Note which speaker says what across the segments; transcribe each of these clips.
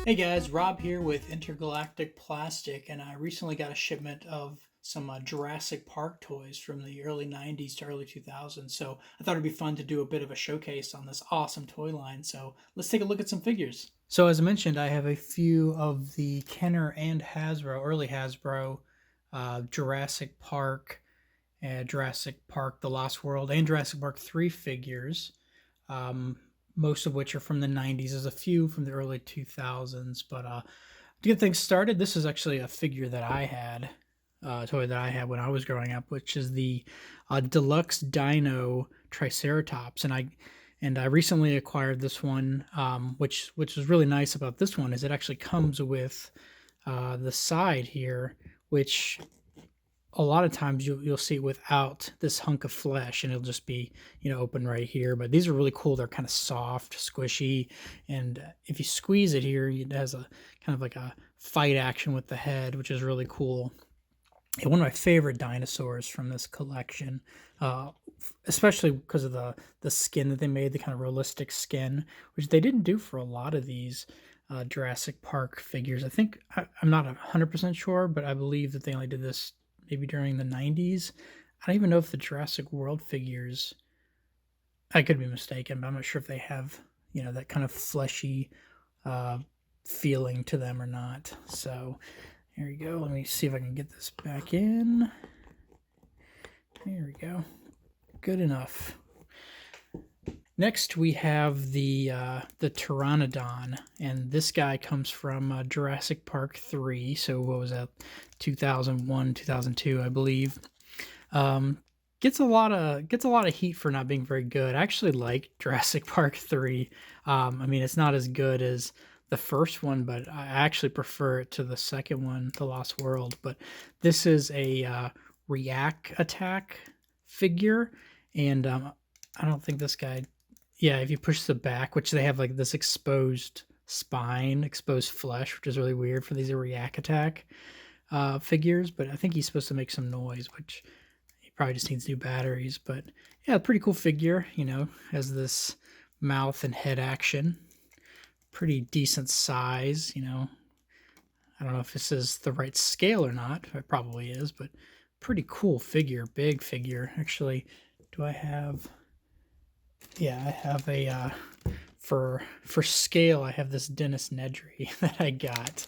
Speaker 1: Hey guys, Rob here with Intergalactic Plastic, and I recently got a shipment of some Jurassic Park toys from the early 90s to early 2000s. So I thought it'd be fun to do a bit of a showcase on this awesome toy line. So let's take a look at some figures. So, as I mentioned, I have a few of the Kenner and Hasbro, early Hasbro, Jurassic Park, Jurassic Park The Lost World, and Jurassic Park 3 figures. Um, most of which are from the 90s. There's a few from the early 2000s, but to get things started, this is actually a figure that I had, a toy that I had when I was growing up, which is the deluxe Dino Triceratops, and I recently acquired this one, which is really nice about this one is it actually comes with the side here, which a lot of times you'll see it without this hunk of flesh, and it'll just be open right here. But these are really cool. They're kind of soft, squishy, and if you squeeze it here, it has a kind of like a fight action with the head, which is really cool. And one of my favorite dinosaurs from this collection, especially because of the skin that they made, the kind of realistic skin, which they didn't do for a lot of these Jurassic Park figures. I think I'm not 100% sure, but I believe that they only did this maybe during the 90s. I don't even know if the Jurassic World figures, I could be mistaken, but I'm not sure if they have, that kind of fleshy feeling to them or not. So here we go. Let me see if I can get this back in. Here we go. Good enough. Next, we have the Pteranodon, and this guy comes from Jurassic Park 3. So what was that? 2001, 2002, I believe. Gets a lot of heat for not being very good. I actually like Jurassic Park 3. I mean, it's not as good as the first one, but I actually prefer it to the second one, The Lost World. But this is a react attack figure, and I don't think this guy. Yeah, if you push the back, which they have like this exposed spine, exposed flesh, which is really weird for these react attack figures. But I think he's supposed to make some noise, which he probably just needs new batteries. But yeah, pretty cool figure. Has this mouth and head action. Pretty decent size. I don't know if this is the right scale or not. It probably is, but pretty cool figure, big figure. Actually, do I have? Yeah, I have a for scale. I have this Dennis Nedry that I got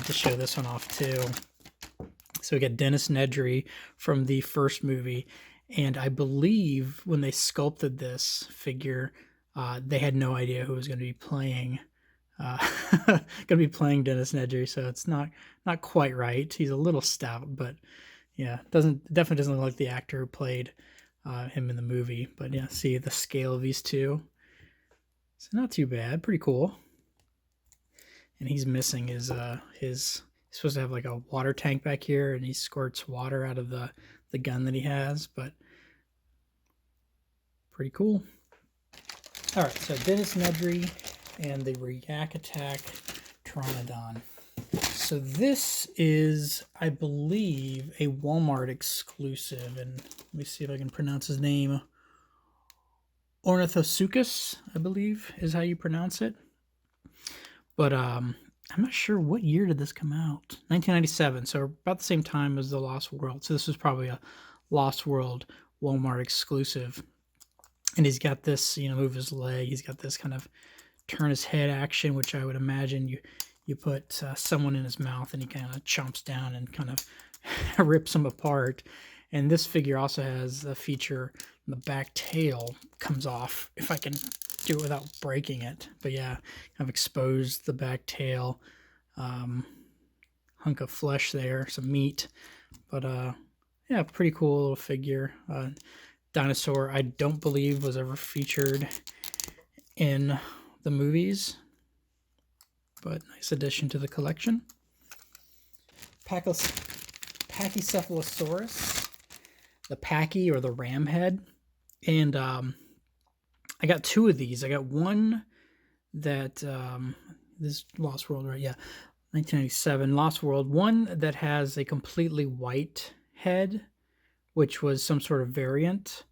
Speaker 1: to show this one off too. So we got Dennis Nedry from the first movie, and I believe when they sculpted this figure, they had no idea who was going to be playing. Dennis Nedry, so it's not quite right. He's a little stout, but yeah, definitely doesn't look like the actor who played him in the movie. But yeah, see the scale of these two. It's not too bad. Pretty cool. And he's missing his he's supposed to have like a water tank back here, and he squirts water out of the gun that he has. But pretty cool. All right, so Dennis Nedry and the React Attack Pteranodon. So this is, I believe, a Walmart exclusive, and let me see if I can pronounce his name. Ornithosuchus, I believe, is how you pronounce it. But I'm not sure what year did this come out. 1997, so about the same time as The Lost World. So this was probably a Lost World Walmart exclusive. And he's got this, move his leg. He's got this kind of turn his head action, which I would imagine you put someone in his mouth and he kind of chomps down and kind of rips him apart. And this figure also has a feature, the back tail comes off, if I can do it without breaking it. But yeah, I've exposed the back tail, hunk of flesh there, some meat. But yeah, pretty cool little figure. Dinosaur, I don't believe was ever featured in the movies, but nice addition to the collection. Pachycephalosaurus, the Paki or the ram head, and I got two of these. I got one that this Lost World, right? Yeah, 1997 Lost World. One that has a completely white head, which was some sort of variant.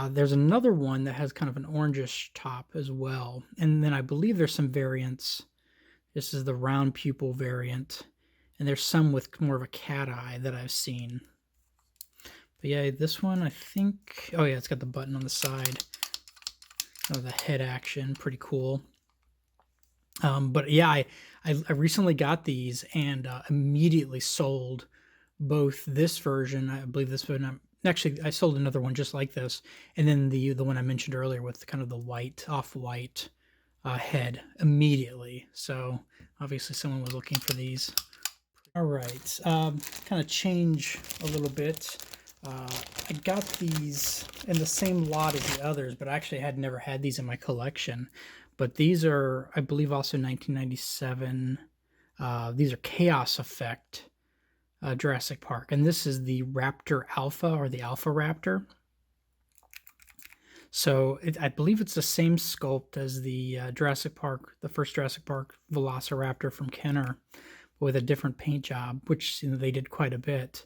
Speaker 1: There's another one that has kind of an orangish top as well, and then I believe there's some variants This is the round pupil variant, and there's some with more of a cat eye that I've seen. But yeah, this one, I think... Oh yeah, it's got the button on the side. Oh, the head action, pretty cool. But yeah, I recently got these and immediately sold both this version. I believe this one. Actually, I sold another one just like this, and then the one I mentioned earlier with kind of the white, off-white head immediately. So obviously someone was looking for these. All right, kind of change a little bit. I got these in the same lot as the others, but I actually had never had these in my collection. But these are, I believe, also 1997. These are Chaos Effect Jurassic Park, and this is the Raptor Alpha or the Alpha Raptor. So I believe it's the same sculpt as the Jurassic Park, the first Jurassic Park Velociraptor from Kenner, with a different paint job, which they did quite a bit.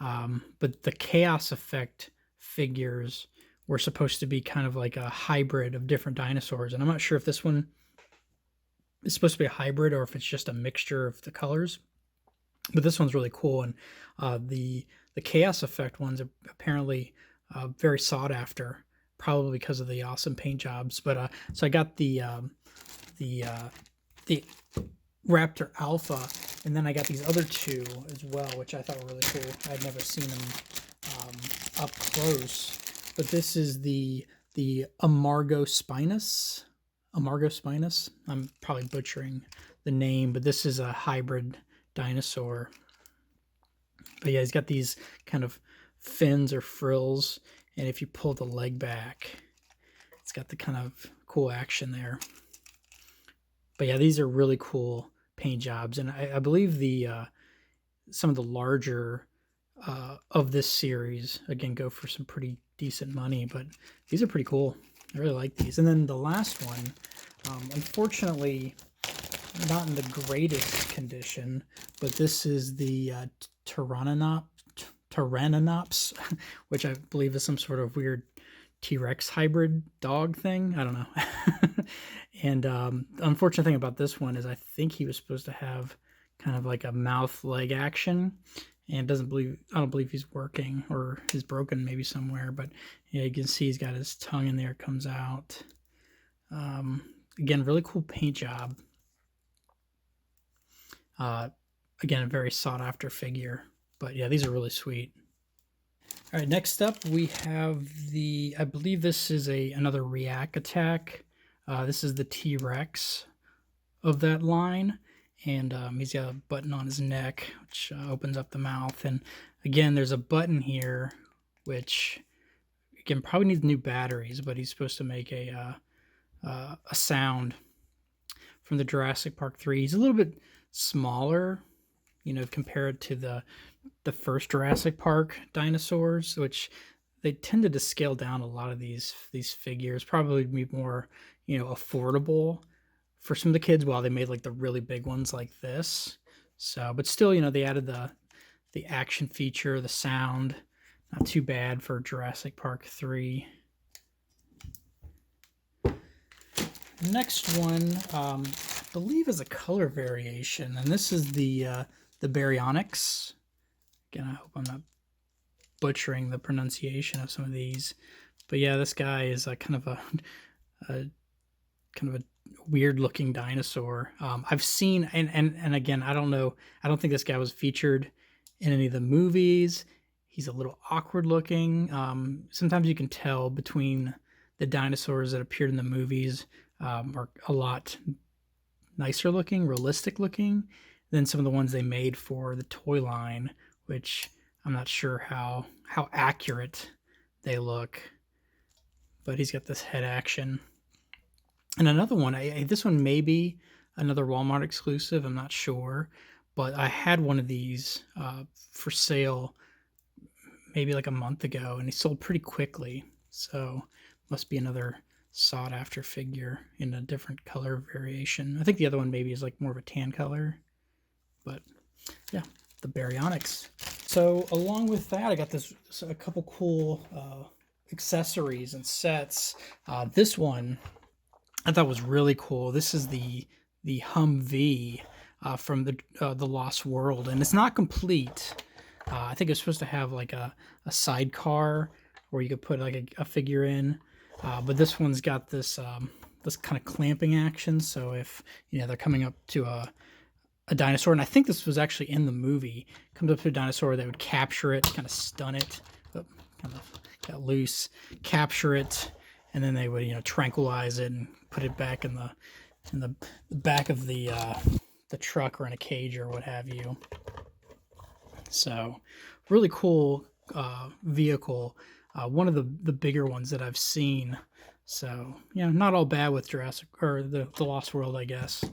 Speaker 1: But the Chaos Effect figures were supposed to be kind of like a hybrid of different dinosaurs, and I'm not sure if this one is supposed to be a hybrid or if it's just a mixture of the colors. But this one's really cool, and the Chaos Effect ones are apparently very sought after, probably because of the awesome paint jobs. But so I got the Raptor Alpha, and then I got these other two as well, which I thought were really cool. I'd never seen them up close, but this is the Amargo Spinous. Amargo Spinous. I'm probably butchering the name, but this is a hybrid dinosaur. But yeah, he's got these kind of fins or frills, and if you pull the leg back, it's got the kind of cool action there. But yeah, these are really cool paint jobs, and I believe the some of the larger of this series again go for some pretty decent money, but these are pretty cool. I really like these. And then the last one, unfortunately, not in the greatest condition, but this is the Pteranodon, which I believe is some sort of weird TRex hybrid dog thing. I don't know. And the unfortunate thing about this one is I think he was supposed to have kind of like a mouth leg action, and I don't believe he's working, or he's broken maybe somewhere. But yeah, you can see he's got his tongue in there, comes out. Again, really cool paint job. Again, a very sought after figure. But yeah, these are really sweet. All right, next up we have I believe this is another React Attack. This is the TRex of that line, and he's got a button on his neck, which opens up the mouth. And again, there's a button here, which again probably needs new batteries, but he's supposed to make a sound from the Jurassic Park 3. He's a little bit smaller, compared to the first Jurassic Park dinosaurs, which they tended to scale down a lot of these figures, probably be more, affordable for some of the kids, while they made like the really big ones like this. So, but still, they added the action feature, the sound, not too bad for Jurassic Park 3. Next one, I believe is a color variation, and this is the Baryonyx. Again, I hope I'm not butchering the pronunciation of some of these, but yeah, this guy is a kind of a weird looking dinosaur. I've seen, and again, I don't know, I don't think this guy was featured in any of the movies. He's a little awkward looking. Sometimes you can tell between the dinosaurs that appeared in the movies are a lot nicer looking, realistic looking than some of the ones they made for the toy line, which I'm not sure how accurate they look. But he's got this head action. And another one, this one may be another Walmart exclusive, I'm not sure, but I had one of these for sale maybe like a month ago, and he sold pretty quickly, so must be another sought after figure in a different color variation. I think the other one maybe is like more of a tan color, but yeah, the Baryonyx. So along with that, I got a couple cool accessories and sets. This one I thought was really cool. This is the the Humvee from the Lost World, and it's not complete. I think it's supposed to have like a sidecar where you could put like a figure in, but this one's got this this kind of clamping action. So if they're coming up to a dinosaur, and I think this was actually in the movie, comes up to a dinosaur, they would capture it, kind of stun it, kind of got loose, capture it, and then they would tranquilize it and put it back in the back of the truck or in a cage or what have you. So really cool vehicle, one of the bigger ones that I've seen. So not all bad with Jurassic or the Lost World, I guess.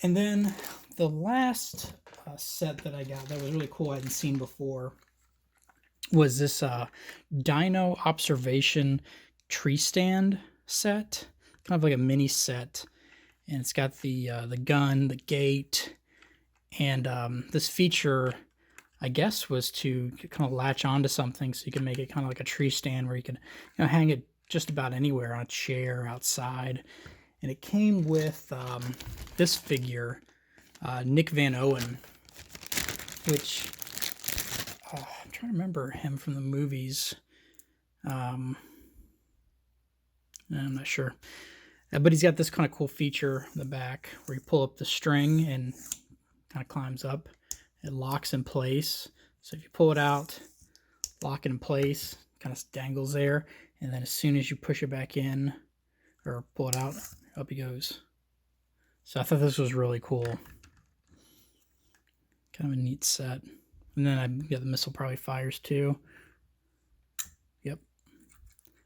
Speaker 1: And then the last set that I got that was really cool, I hadn't seen before, was this Dino Observation tree stand set, kind of like a mini set, and it's got the gun, the gate, and this feature, I guess, was to kind of latch onto something, so you can make it kind of like a tree stand where you can hang it just about anywhere, on a chair, outside. And it came with this figure, Nick Van Owen, which I'm trying to remember him from the movies. I'm not sure. But he's got this kind of cool feature in the back where you pull up the string and kind of climbs up. It locks in place. So if you pull it out, lock it in place, kind of dangles there. And then as soon as you push it back in or pull it out, up he goes. So I thought this was really cool. Kind of a neat set. And then the missile probably fires too. Yep.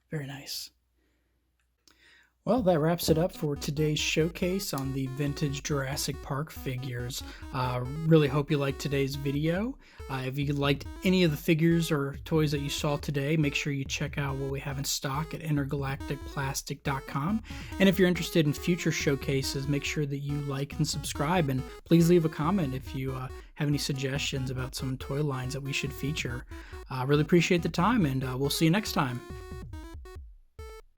Speaker 1: Very nice. Well, that wraps it up for today's showcase on the vintage Jurassic Park figures. Really hope you liked today's video. If you liked any of the figures or toys that you saw today, make sure you check out what we have in stock at intergalacticplastic.com. And if you're interested in future showcases, make sure that you like and subscribe. And please leave a comment if you have any suggestions about some toy lines that we should feature. Really appreciate the time, and we'll see you next time.